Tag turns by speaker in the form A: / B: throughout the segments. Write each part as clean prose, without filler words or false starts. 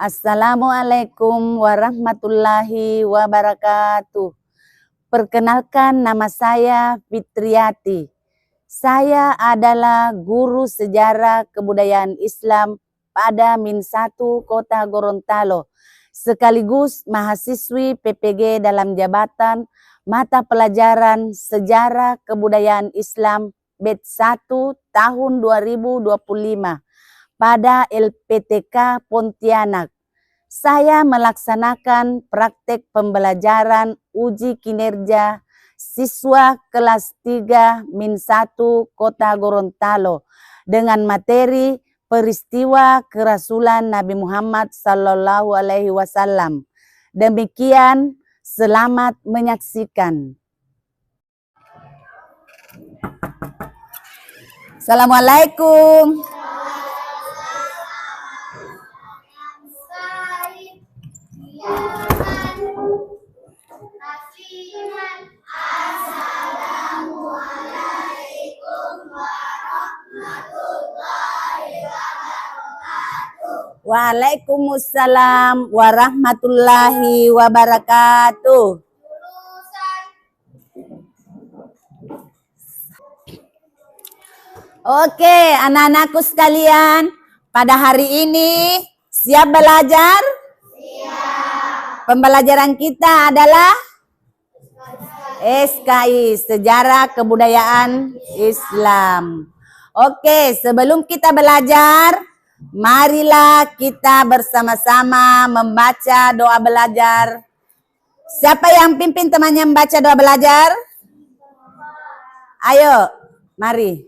A: Assalamualaikum warahmatullahi wabarakatuh. Perkenalkan, nama saya Fitriati. Saya adalah guru sejarah kebudayaan Islam pada Min1 Kota Gorontalo, sekaligus mahasiswi PPG dalam jabatan mata pelajaran Sejarah Kebudayaan Islam Batch 1 tahun 2025 pada LPTK Pontianak. Saya melaksanakan praktek pembelajaran uji kinerja siswa kelas 3 Min1 Kota Gorontalo dengan materi peristiwa kerasulan Nabi Muhammad SAW. Demikian, selamat menyaksikan. Assalamualaikum. Waalaikumsalam warahmatullahi wabarakatuh. Oke, anak-anakku sekalian, pada hari ini siap belajar? Siap. Pembelajaran kita adalah SKI, Sejarah Kebudayaan Islam. Oke, sebelum kita belajar, marilah kita bersama-sama membaca doa belajar. Siapa yang pimpin temannya membaca doa belajar? Ayo, mari.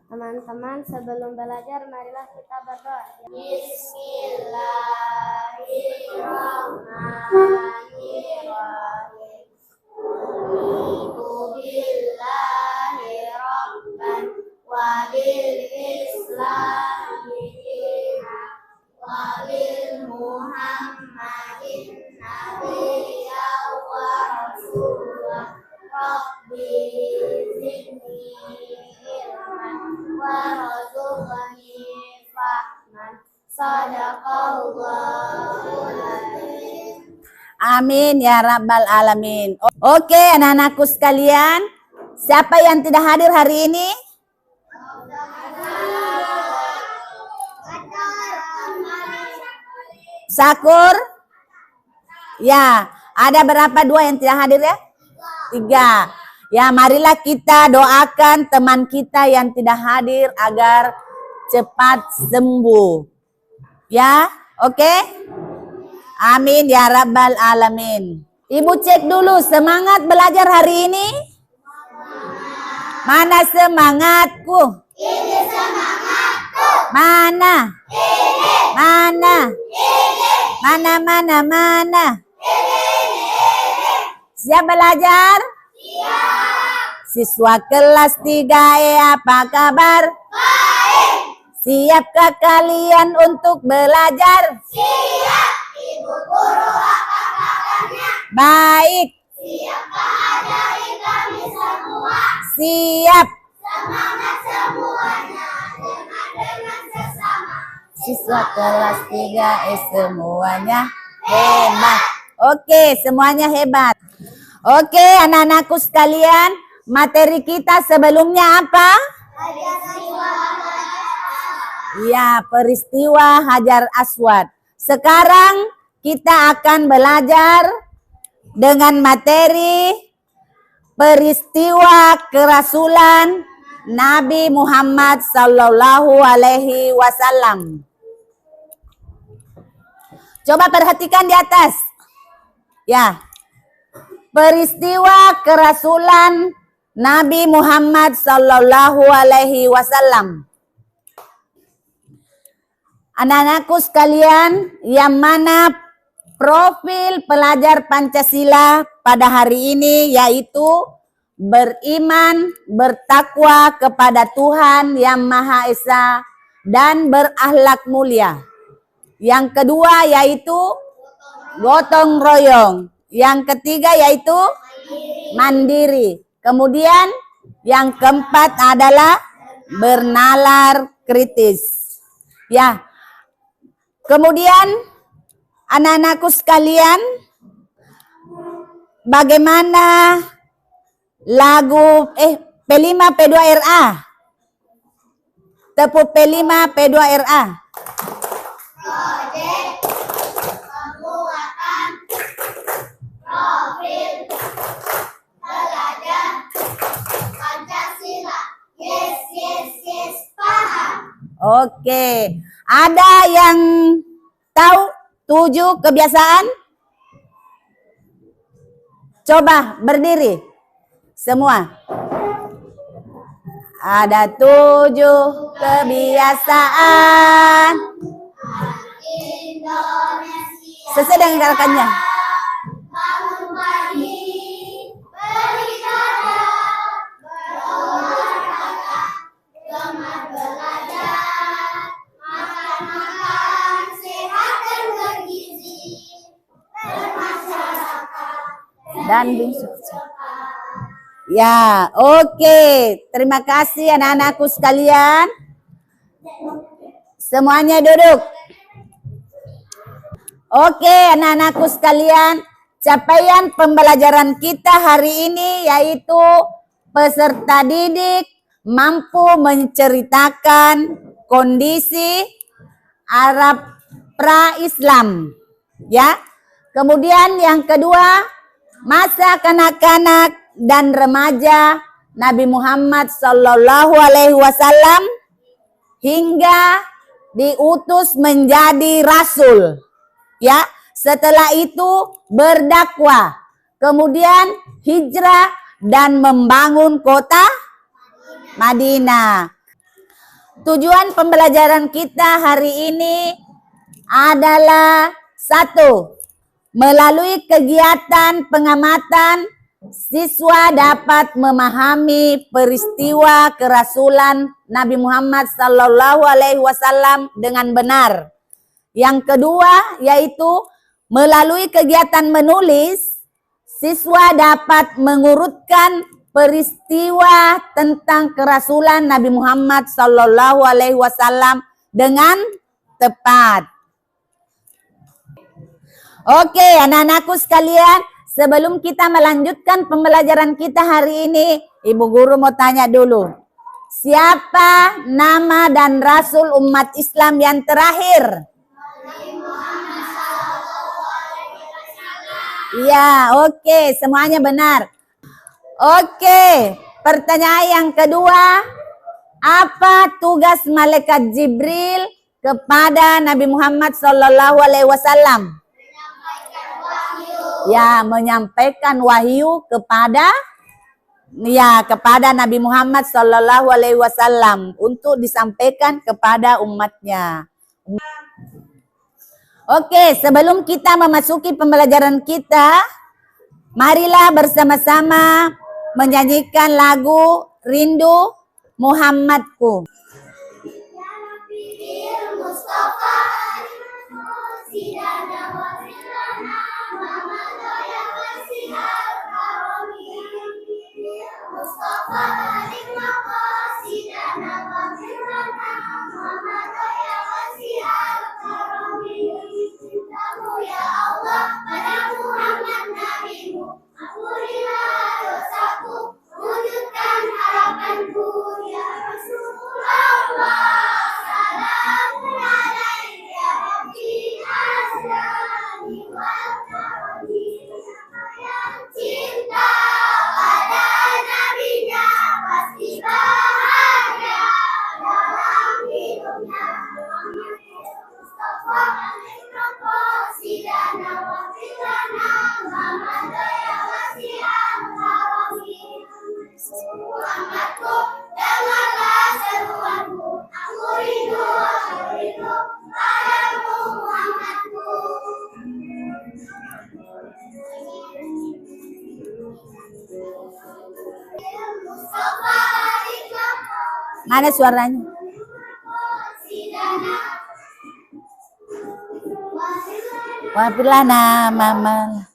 B: Teman-teman, sebelum belajar, marilah kita berdoa. Bismillahirrahmanirrahim. Billahi rabban wa bil islami dina wa bil muhammadin nabiyya wa rasulah rabbi zidni ilman warzuqni fahman. Sadaqallahul adzim.
A: Amin ya rabbal alamin. Oke, anak-anakku sekalian, siapa yang tidak hadir hari ini? Sakur? Ya, ada berapa? 2 yang tidak hadir ya? 3. Ya, marilah kita doakan teman kita yang tidak hadir agar cepat sembuh. Ya, oke? Amin ya rabbal alamin. Ibu cek dulu, semangat belajar hari ini? Mana semangatku?
B: Ini semangatku.
A: Mana?
B: Ini.
A: Mana?
B: Ini.
A: Mana? Siap belajar?
B: Siap.
A: Siswa kelas 3E, apa kabar?
B: Baik.
A: Siapkah kalian untuk belajar?
B: Siap. Ibu guru, apa kabarnya?
A: Baik.
B: Siapkah ajari kami semua?
A: Siap.
B: Semangat semuanya dengan sesama.
A: Siswa kelas 3E semuanya hebat. Oke, semuanya hebat. Oke, anak-anakku sekalian, materi kita sebelumnya apa? Ya, peristiwa Hajar Aswad. Sekarang kita akan belajar dengan materi peristiwa kerasulan Nabi Muhammad SAW. Coba perhatikan di atas. Ya. Peristiwa kerasulan Nabi Muhammad SAW. Anak-anakku sekalian, yang mana profil pelajar Pancasila pada hari ini yaitu beriman, bertakwa kepada Tuhan Yang Maha Esa, dan berakhlak mulia. Yang kedua yaitu gotong royong. Yang ketiga yaitu mandiri. Kemudian yang keempat adalah bernalar kritis. Ya. Kemudian anak-anakku sekalian, bagaimana lagu P5 P2RA? Tepuk P5 P2RA.
B: Proyek penguatan profil pelajar Pancasila. Yes, yes, yes, paham.
A: Oke. Ada yang tahu 7 kebiasaan? Coba berdiri semua. Ada 7 kebiasaan.
B: Indonesia.
A: Sesuai dengan gerakannya.
B: Bangun pagi, beribadah, berolahraga, gemar belajar, makan sehat dan bergizi, bermasyarakat
A: Dan ya, oke. Terima kasih anak-anakku sekalian. Semuanya duduk. Oke, anak-anakku sekalian, capaian pembelajaran kita hari ini yaitu peserta didik mampu menceritakan kondisi Arab pra-Islam. Ya. Kemudian yang kedua, masa kanak-kanak dan remaja Nabi Muhammad Sallallahu Alaihi Wasallam hingga diutus menjadi rasul. Ya, setelah itu berdakwah, kemudian hijrah dan membangun kota Madinah. Tujuan pembelajaran kita hari ini adalah 1. Melalui kegiatan pengamatan, siswa dapat memahami peristiwa kerasulan Nabi Muhammad Sallallahu Alaihi Wasallam dengan benar. Yang kedua yaitu melalui kegiatan menulis, siswa dapat mengurutkan peristiwa tentang kerasulan Nabi Muhammad Sallallahu Alaihi Wasallam dengan tepat. Oke, anak-anakku sekalian, sebelum kita melanjutkan pembelajaran kita hari ini, Ibu Guru mau tanya dulu. Siapa nama dan rasul umat Islam yang terakhir? Ya, oke, semuanya benar. Oke, pertanyaan yang kedua, apa tugas malaikat Jibril kepada Nabi Muhammad Sallallahu Alaihi Wasallam? Ya, menyampaikan wahyu kepada Nabi Muhammad Sallallahu Alaihi Wasallam untuk disampaikan kepada umatnya. Oke, sebelum kita memasuki pembelajaran kita, marilah bersama-sama menyanyikan lagu Rindu Muhammadku.
B: Wujudkan harapanku ya Rasulullah.
A: Mana suaranya? Wafirlana mama.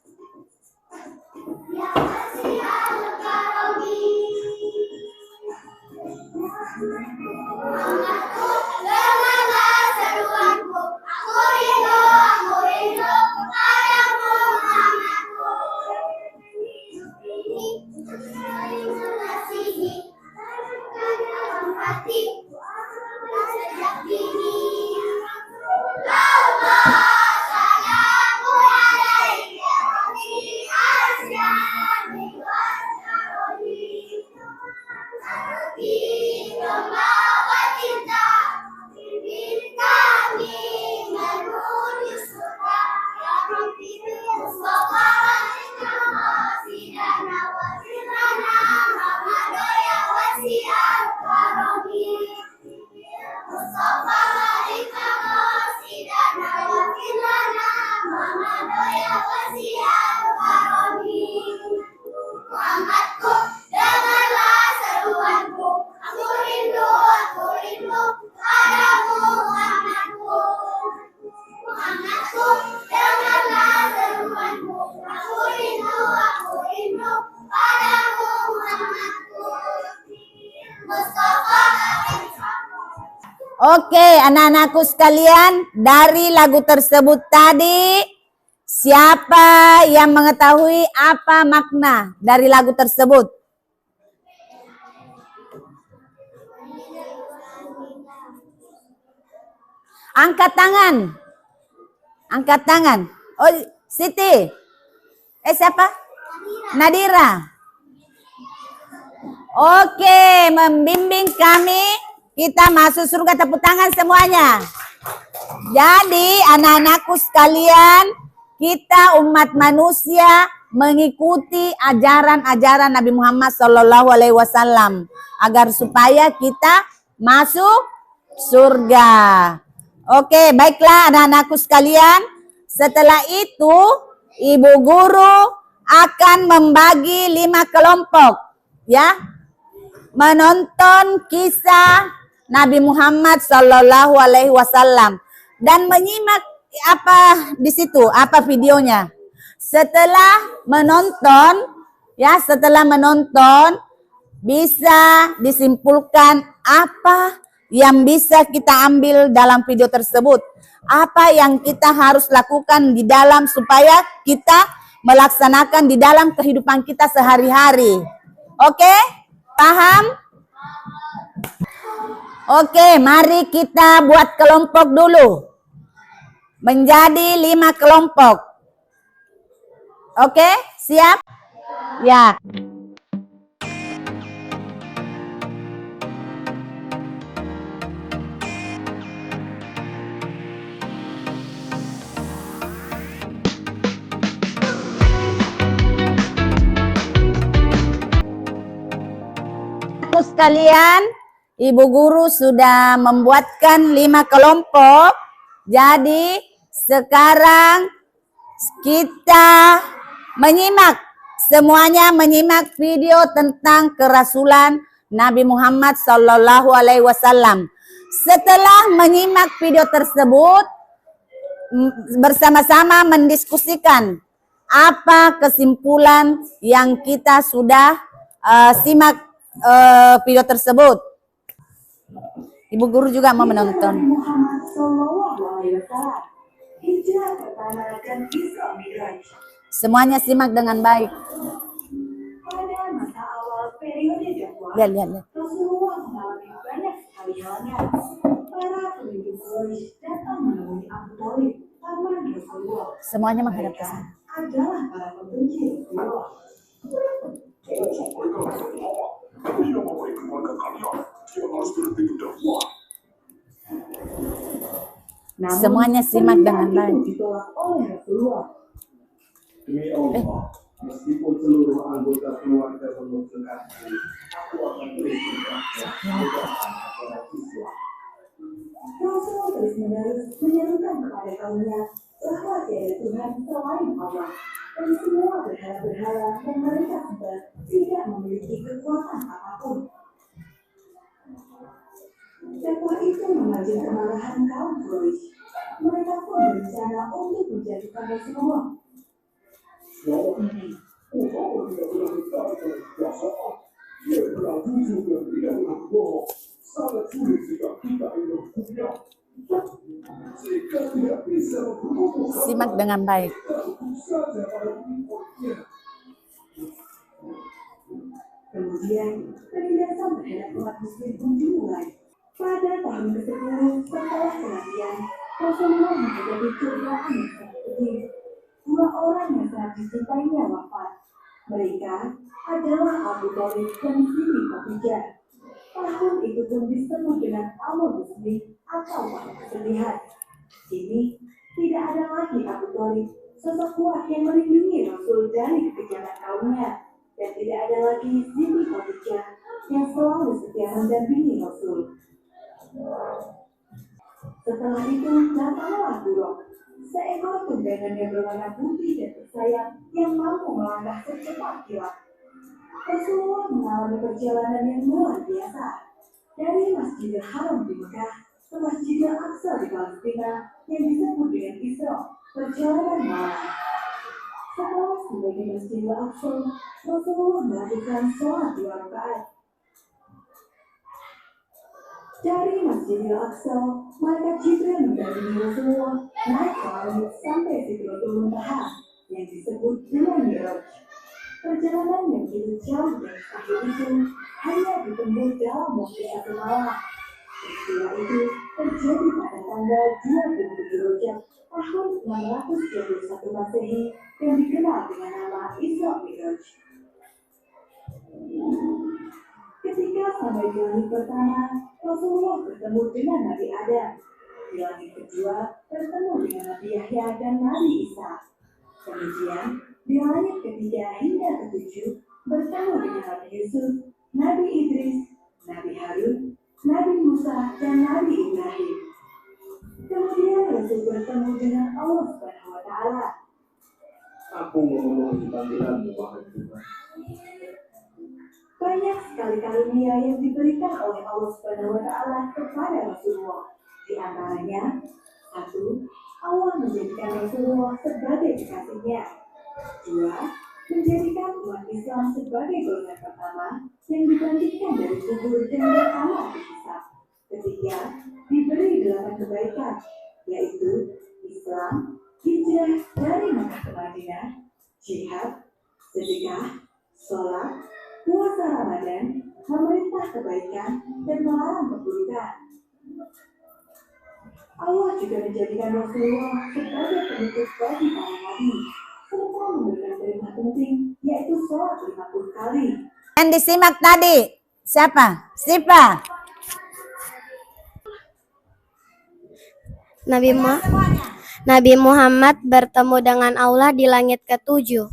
A: Oke, anak-anakku sekalian, dari lagu tersebut tadi, siapa yang mengetahui apa makna dari lagu tersebut? Angkat tangan. Angkat tangan. Oh, Siti. Siapa? Nadira. Oke, membimbing kami. Kita masuk surga, tepuk tangan semuanya. Jadi anak-anakku sekalian, kita umat manusia mengikuti ajaran-ajaran Nabi Muhammad SAW agar supaya kita masuk surga. Oke, baiklah anak-anakku sekalian. Setelah itu, ibu guru akan membagi 5 kelompok, ya, menonton kisah Nabi Muhammad SAW dan menyimak apa di situ, apa videonya. Setelah menonton, ya, setelah menonton bisa disimpulkan apa yang bisa kita ambil dalam video tersebut. Apa yang kita harus lakukan di dalam supaya kita melaksanakan di dalam kehidupan kita sehari-hari. Oke? Paham? Oke, mari kita buat kelompok dulu. Menjadi 5 kelompok. Oke, siap? Ya. Sekalian, ibu guru sudah membuatkan 5 kelompok. Jadi sekarang kita semuanya menyimak video tentang kerasulan Nabi Muhammad SAW. Setelah menyimak video tersebut, bersama-sama mendiskusikan apa kesimpulan yang kita sudah simak video tersebut. Ibu guru juga mau menonton. Semuanya simak dengan baik.
C: Pada masa awal periode dakwah,
A: Lihat.
C: Rasulullah mengalami banyak sekali halangan. Para pemimpin Quraisy datang menemui Abu Thalib, paman Rasulullah.
A: Semuanya menghadap ke sana.
C: Adalah para pembenci Rasulullah.
D: Dia membaik keluarga kalian. Dia harus berhenti dakwah.
A: Semuanya simak dengan baik.
C: Ditolak oleh Rasulullah.
D: Demi Allah, meskipun seluruh anggota keluarga mengusulkan diri, aku akan berikan kepada siswa.
C: Rasulullah terus-menerus menyerukan kepada kaumnya bahwa tiada Tuhan selain Allah dan semua berhala-berhala yang mereka sembah tidak memiliki kekuatan apapun. Dakwah itu memancing kemarahan kaum Quraisy. Mereka pun berencana untuk menjatuhkan Rasulullah.
D: Selama ini, Muhammad tidak pernah berkata kekuasaan. Dia adalah jujur dan tidak pernah bohong. Sangat sulit jika kita ingin menghukumnya. Jika tidak bisa menghukumnya,
A: Simak dengan baik.
D: hukum saja pada pengikutnya.
C: Kemudian, penindasan terhadap umat muslim pun dimulai. Pada tahun ke-10 setelah kematian, Rasulullah menghadapi cobaan yang sangat pedih. Dua orang yang sangat dicintainya wafat. Mereka adalah Abu Thalib dan Siti Khadijah. Tahun itu pun disebut dengan Amul Muslim atau tahun kesedihan. Kini tidak ada lagi Abu Thalib, sosok kuat yang melindungi Rasul dari kekejaman kaumnya, dan tidak ada lagi Siti Khadijah yang selalu setia mendampingi Rasul. Setelah itu datanglah buruk, seekor tunggangan yang berwarna putih dan bersayap yang mampu melangkah secepat kilat. Rasulullah mengalami perjalanan yang luar biasa dari Masjidil Haram di Mekah ke Masjidil Aqsa di Palestina yang disebut dengan Isra, perjalanan malam. Setelah sampai di Masjidil Aqsa, Rasulullah melakukan sholat 2 rakaat. Dari Masjidil Aqsa, malaikat Jibril mendampingi Rasulullah naik ke langit sampai Sidratul Muntaha yang disebut dengan Mi'raj. Perjalanan yang begitu jauh dan mustahil itu hanya ditempuh dalam waktu 1 malam. Peristiwa itu terjadi pada tanggal 27 Rajab tahun 621 Masehi yang dikenal dengan nama Isra Mi'raj. Ketika sampai di langit pertama, Rasulullah bertemu dengan Nabi Adam. Di langit kedua, bertemu dengan Nabi Yahya dan Nabi Isa. Kemudian, di langit ketiga hingga ke-7, bertemu dengan Nabi Yusuf, Nabi Idris, Nabi Harun, Nabi Musa, dan Nabi Ibrahim. Kemudian Rasul bertemu dengan Allah Subhanahu wa Ta'ala.
D: Aku memenuhi panggilanmu, wahai Tuhan.
C: Banyak sekali karunia yang diberikan oleh Allah Subhanahu wa Ta'ala kepada Rasulullah. Di antaranya, 1. Allah menjadikan Rasulullah sebagai kekasihnya. 2. Menjadikan umat Islam sebagai golongan pertama yang dibangkitkan dari kubur dan beramal berhisab. 3. Diberi 8 kebaikan, yaitu Islam, hijrah dari Mekah ke Madinah, jihad, sedekah, sholat, puasa Ramadan, memerintah kebaikan, dan melarang keburukan. Allah juga menjadikan Rasulullah sebagai penutup bagi para nabi, serta memberikan perintah penting, yaitu sholat 50 kali.
A: Yang disimak tadi, siapa? Siapa?
B: Nabi Muhammad bertemu dengan Allah di langit ke-7.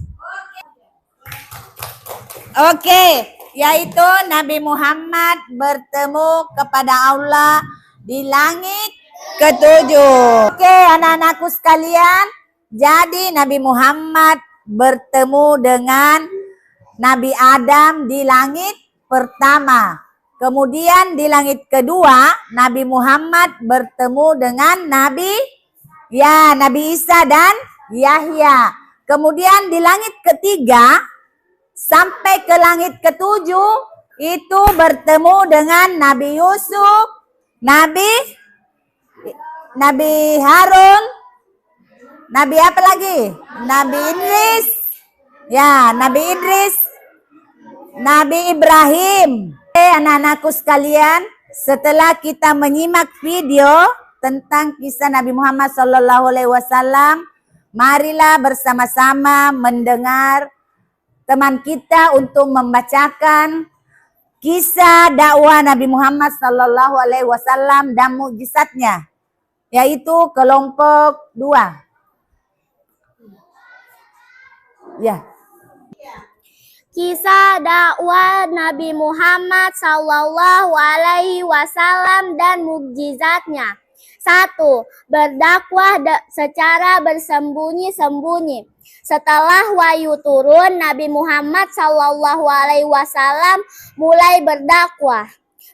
A: Oke, yaitu Nabi Muhammad bertemu kepada Allah di langit ke-7. Oke, anak-anakku sekalian, jadi Nabi Muhammad bertemu dengan Nabi Adam di langit pertama. Kemudian di langit kedua, Nabi Muhammad bertemu dengan Nabi Isa dan Yahya. Kemudian di langit ketiga, sampai ke langit ke-7 itu bertemu dengan Nabi Yusuf, Nabi Harun, Nabi apa lagi? Nabi Idris. Ya, Nabi Idris, Nabi Ibrahim. Anak-anakku sekalian, setelah kita menyimak video tentang kisah Nabi Muhammad SAW, marilah bersama-sama mendengar teman kita untuk membacakan kisah dakwah Nabi Muhammad SAW dan mukjizatnya, yaitu kelompok 2. Ya.
B: Kisah dakwah Nabi Muhammad SAW dan mukjizatnya. 1. Berdakwah secara bersembunyi-sembunyi. Setelah wahyu turun, Nabi Muhammad SAW mulai berdakwah.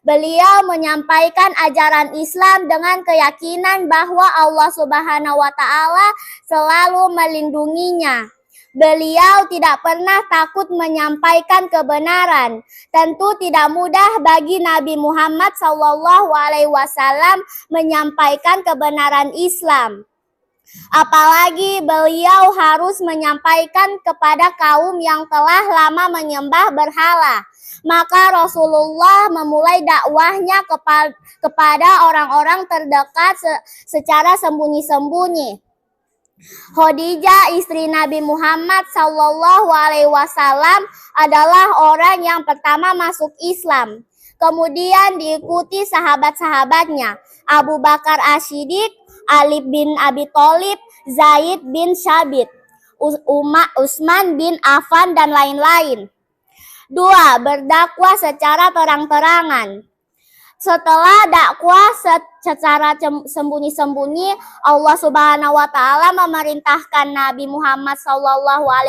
B: Beliau menyampaikan ajaran Islam dengan keyakinan bahwa Allah Subhanahu wa Ta'ala selalu melindunginya. Beliau tidak pernah takut menyampaikan kebenaran. Tentu tidak mudah bagi Nabi Muhammad SAW menyampaikan kebenaran Islam. Apalagi beliau harus menyampaikan kepada kaum yang telah lama menyembah berhala. Maka Rasulullah memulai dakwahnya kepada orang-orang terdekat secara sembunyi-sembunyi. Khadijah, istri Nabi Muhammad SAW, adalah orang yang pertama masuk Islam. Kemudian diikuti sahabat-sahabatnya, Abu Bakar As-Siddiq, Ali bin Abi Thalib, Zaid bin Sabit, Utsman bin Affan, dan lain-lain. 2. Berdakwah secara terang-terangan. Setelah dakwah secara sembunyi-sembunyi, Allah Subhanahu wa Ta'ala memerintahkan Nabi Muhammad SAW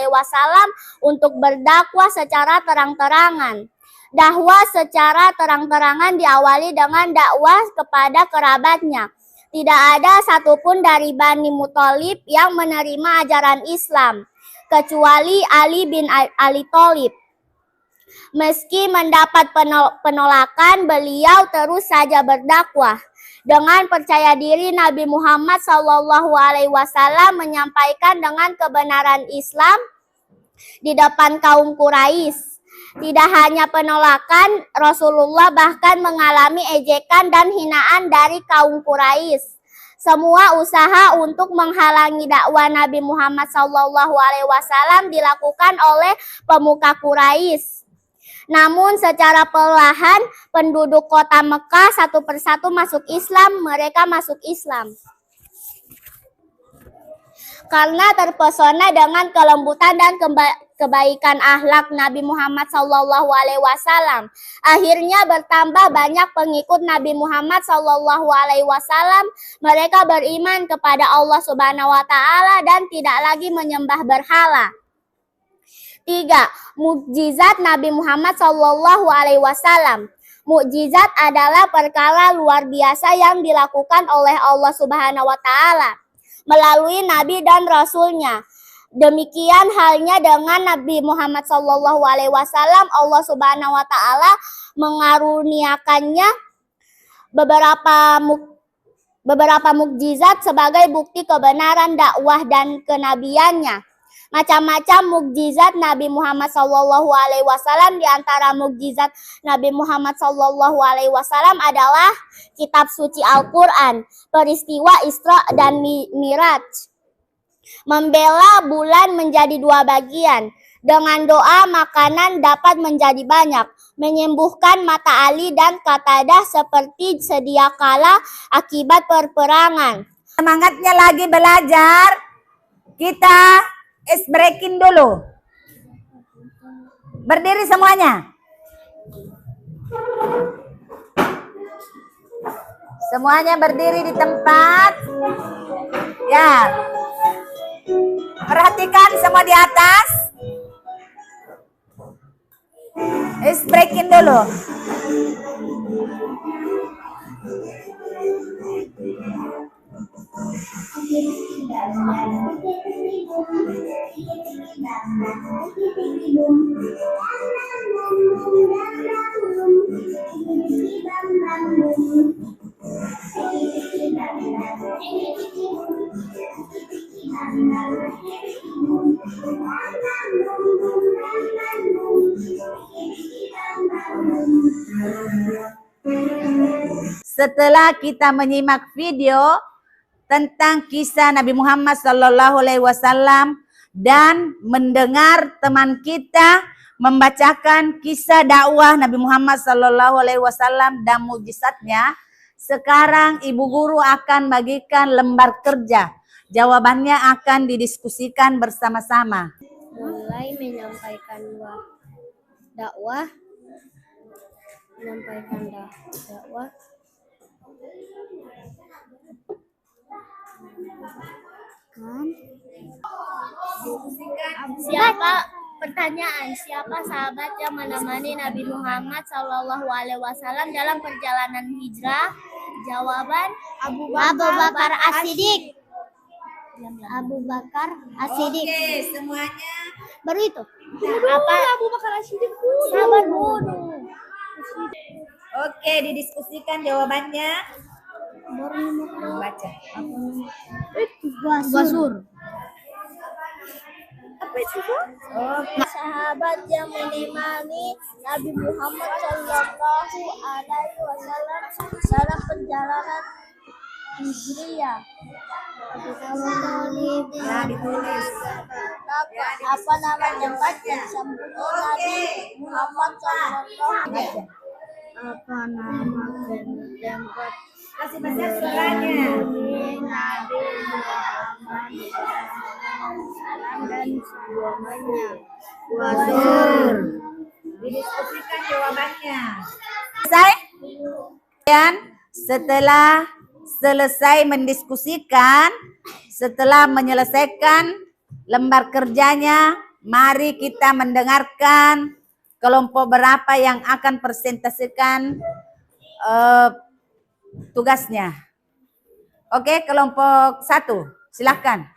B: untuk berdakwah secara terang-terangan. Dakwah secara terang-terangan diawali dengan dakwah kepada kerabatnya. Tidak ada satupun dari Bani Muthalib yang menerima ajaran Islam, kecuali Ali bin Abi Thalib. Meski mendapat penolakan, beliau terus saja berdakwah. Dengan percaya diri, Nabi Muhammad SAW menyampaikan dengan kebenaran Islam di depan kaum Quraisy. Tidak hanya penolakan, Rasulullah bahkan mengalami ejekan dan hinaan dari kaum Quraisy. Semua usaha untuk menghalangi dakwah Nabi Muhammad SAW dilakukan oleh pemuka Quraisy. Namun secara perlahan penduduk kota Mekah satu persatu masuk Islam. Mereka masuk Islam karena terpesona dengan kelembutan dan kebaikan akhlak Nabi Muhammad SAW. Akhirnya bertambah banyak pengikut Nabi Muhammad SAW. Mereka beriman kepada Allah Subhanahu wa Ta'ala dan tidak lagi menyembah berhala. 3. Mukjizat Nabi Muhammad SAW. Mukjizat adalah perkara luar biasa yang dilakukan oleh Allah Subhanahu wa Ta'ala melalui Nabi dan Rasul-Nya. Demikian halnya dengan Nabi Muhammad SAW. Allah Subhanahu wa Ta'ala mengaruniakannya beberapa mukjizat sebagai bukti kebenaran dakwah dan kenabiannya. Macam-macam mukjizat Nabi Muhammad SAW. Di antara mukjizat Nabi Muhammad SAW adalah kitab suci Al-Quran, peristiwa Isra dan Miraj, membela bulan menjadi 2 bagian, dengan doa makanan dapat menjadi banyak, menyembuhkan mata Ali dan Qatadah seperti sedia kala akibat perperangan.
A: Semangatnya lagi belajar, kita breaking dulu. Berdiri semuanya. Semuanya berdiri di tempat. Ya. Perhatikan semua di atas. Breaking dulu. Setelah kita menyimak video tentang kisah Nabi Muhammad SAW dan mendengar teman kita membacakan kisah dakwah Nabi Muhammad SAW dan mukjizatnya, sekarang Ibu Guru akan bagikan lembar kerja. Jawabannya akan didiskusikan bersama-sama.
B: Mulai menyampaikan dakwah. Siapa Pertanyaan, siapa sahabat yang menemani Nabi Muhammad SAW dalam perjalanan hijrah? Jawaban Abu Bakar As-Siddiq. Abu Bakar As-Siddiq.
A: Oke, semuanya.
B: Baru itu. Apa? Abu Bakar As-Siddiq. Sabar dulu.
A: Oke, didiskusikan jawabannya. Baca.
B: Basur.
A: Apa itu? Oke.
B: Sahabat yang menemani Nabi Muhammad Shallallahu Alaihi Wasallam dalam perjalanan hijriah.
A: Ya, ditulis.
B: Apa nama tempat yang disambut Nabi Muhammad Shallallahu Alaihi Wasallam? Apa nama tempat
A: Kasih besar suaranya.
B: Nabi Muhammad dan semuanya?
A: Basur. Didiskusikan jawabannya. Selesai? Dan setelah selesai mendiskusikan, setelah menyelesaikan lembar kerjanya, mari kita mendengarkan kelompok berapa yang akan presentasikan tugasnya. Oke, kelompok 1, silakan.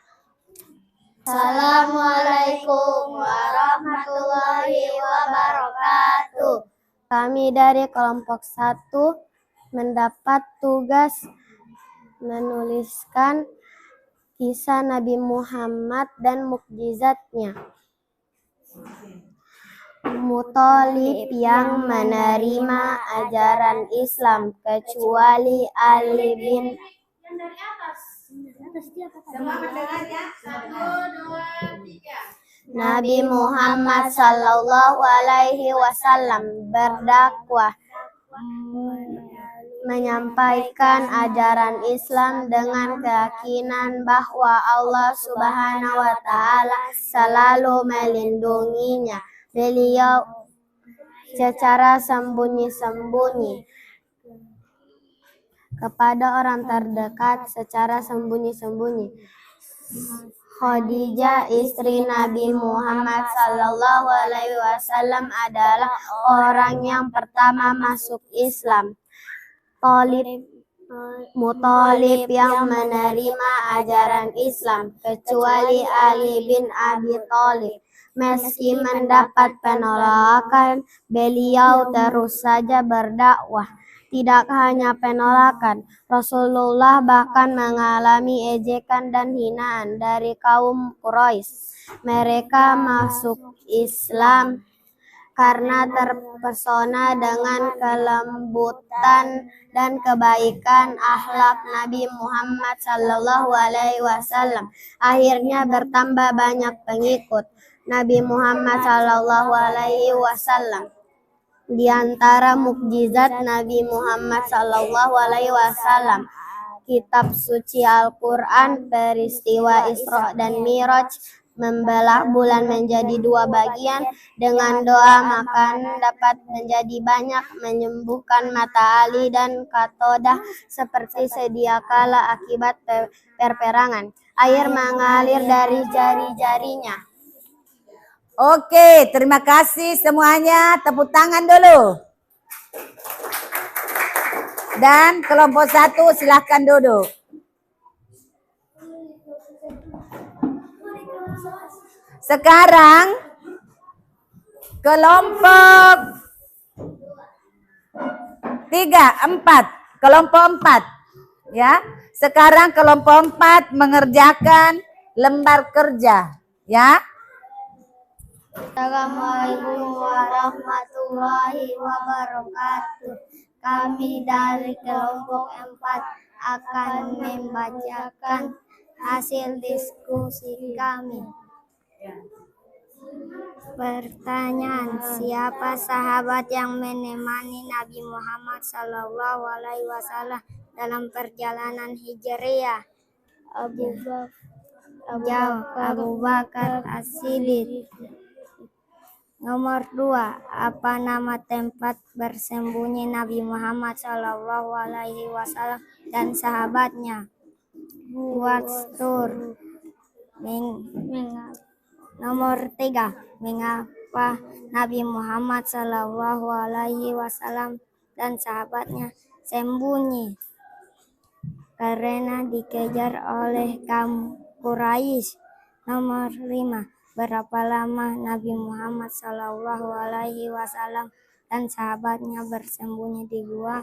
B: Assalamualaikum warahmatullahi wabarakatuh. Kami dari kelompok 1 mendapat tugas menuliskan kisah Nabi Muhammad dan mukjizatnya. Muthalib yang menerima ajaran Islam kecuali Ali bin Nabi Muhammad Sallallahu Alaihi Wasallam berdakwah menyampaikan ajaran Islam dengan keyakinan bahwa Allah Subhanahu wa Ta'ala selalu melindunginya. Beliau secara sembunyi-sembunyi kepada orang terdekat secara sembunyi-sembunyi. Khadijah, istri Nabi Muhammad Sallallahu Alaihi Wasallam, adalah orang yang pertama masuk Islam. Muthalib yang menerima ajaran Islam kecuali Ali bin Abi Thalib. Meski mendapat penolakan, beliau terus saja berdakwah. Tidak hanya penolakan, Rasulullah bahkan mengalami ejekan dan hinaan dari kaum Quraisy. Mereka masuk Islam karena terpesona dengan kelembutan dan kebaikan akhlak Nabi Muhammad Sallallahu Alaihi Wasallam. Akhirnya bertambah banyak pengikut Nabi Muhammad Sallallahu Alaihi Wasallam. Di antara mukjizat Nabi Muhammad Sallallahu Alaihi Wasallam, kitab suci Al-Quran, peristiwa Isra dan Miraj, membelah bulan menjadi 2 bagian dengan doa makan dapat menjadi banyak, menyembuhkan mata Ali dan katodah seperti sedia kala akibat perperangan. Air mengalir dari jari-jarinya.
A: Oke, terima kasih semuanya. Tepuk tangan dulu. Dan kelompok 1 silahkan duduk. Sekarang kelompok 3, 4, kelompok 4 ya. Sekarang kelompok 4 mengerjakan lembar kerja ya.
B: Assalamualaikum warahmatullahi wabarakatuh. Kami dari kelompok 4 akan membacakan hasil diskusi kami. Pertanyaan, siapa sahabat yang menemani Nabi Muhammad Sallallahu Alaihi Wasallam dalam perjalanan hijriah? Abu Bakar As-Siddiq. Nomor 2, apa nama tempat bersembunyi Nabi Muhammad Sallallahu Alaihi Wasallam dan sahabatnya? Buat Tur. Nomor 3, mengapa Nabi Muhammad Shallallahu Alaihi Wasallam dan sahabatnya sembunyi? Karena dikejar oleh kaum Quraisy. Nomor 5, berapa lama Nabi Muhammad Shallallahu Alaihi Wasallam dan sahabatnya bersembunyi di gua?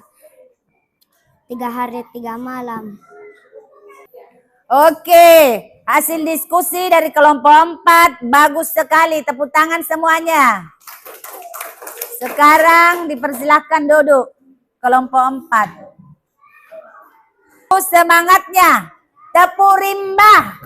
B: 3 hari 3 malam.
A: Oke, hasil diskusi dari kelompok 4 bagus sekali. Tepuk tangan semuanya. Sekarang dipersilahkan duduk kelompok 4. Semangatnya, tepuk rimba.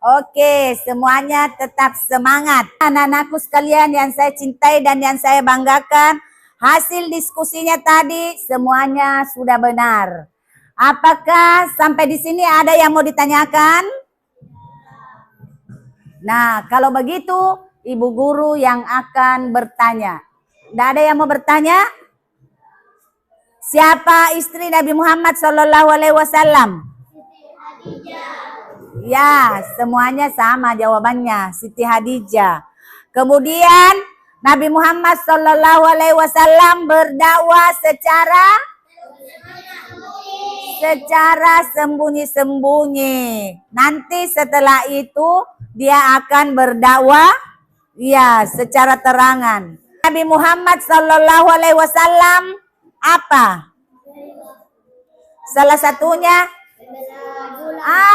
A: Oke, semuanya tetap semangat. Anak-anakku sekalian yang saya cintai dan yang saya banggakan, hasil diskusinya tadi semuanya sudah benar. Apakah sampai di sini ada yang mau ditanyakan? Nah, kalau begitu, Ibu Guru yang akan bertanya. Tidak ada yang mau bertanya? Siapa istri Nabi Muhammad SAW? Ya, semuanya sama jawabannya, Siti Hadijah. Kemudian Nabi Muhammad SAW berdakwah secara sembunyi-sembunyi. Nanti setelah itu dia akan berdakwah ya secara terangan. Nabi Muhammad SAW apa? Salah satunya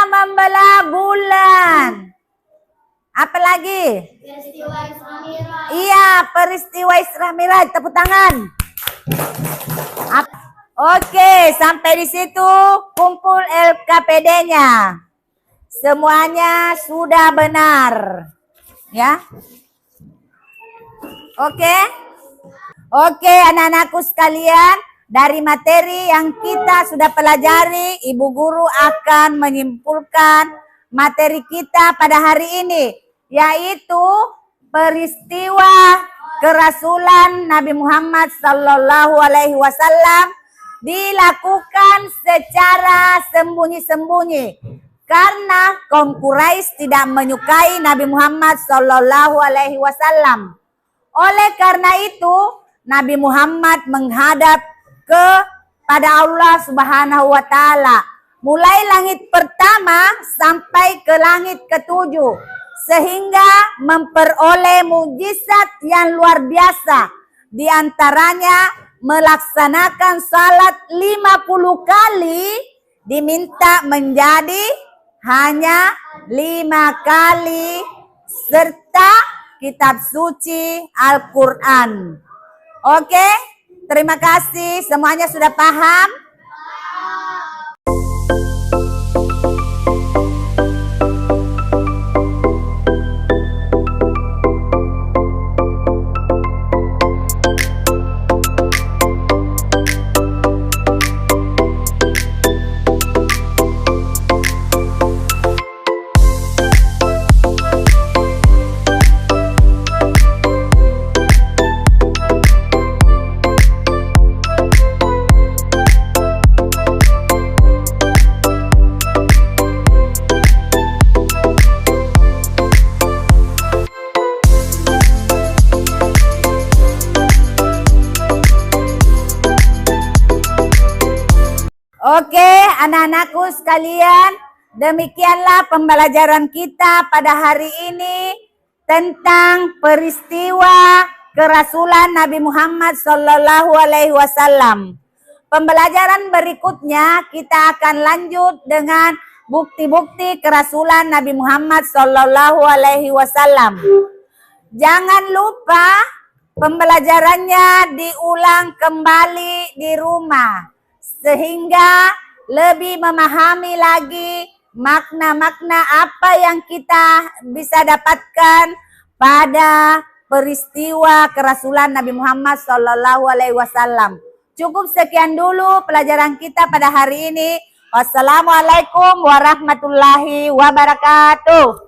A: membelah bulan. Apa lagi?
B: Peristiwa Isra Mi'raj.
A: Iya, peristiwa Isra Mi'raj. Tepuk tangan. Oke, sampai di situ kumpul LKPD-nya. Semuanya sudah benar. Ya. Oke, anak-anakku sekalian. Dari materi yang kita sudah pelajari, Ibu Guru akan menyimpulkan materi kita pada hari ini, yaitu peristiwa kerasulan Nabi Muhammad SAW dilakukan secara sembunyi-sembunyi karena kaum Quraisy tidak menyukai Nabi Muhammad SAW. Oleh karena itu, Nabi Muhammad menghadap kepada Allah Subhanahu wa Ta'ala, mulai langit pertama sampai ke langit ketujuh, sehingga memperoleh mukjizat yang luar biasa. Di antaranya melaksanakan salat 50 kali diminta menjadi hanya 5 kali, serta kitab suci Al-Quran. Oke? Terima kasih, semuanya sudah paham? Oke, anak-anakku sekalian, demikianlah pembelajaran kita pada hari ini tentang peristiwa kerasulan Nabi Muhammad SAW. Pembelajaran berikutnya kita akan lanjut dengan bukti-bukti kerasulan Nabi Muhammad SAW. Jangan lupa pembelajarannya diulang kembali di rumah, sehingga lebih memahami lagi makna-makna apa yang kita bisa dapatkan pada peristiwa kerasulan Nabi Muhammad SAW. Cukup sekian dulu pelajaran kita pada hari ini. Wassalamualaikum warahmatullahi wabarakatuh.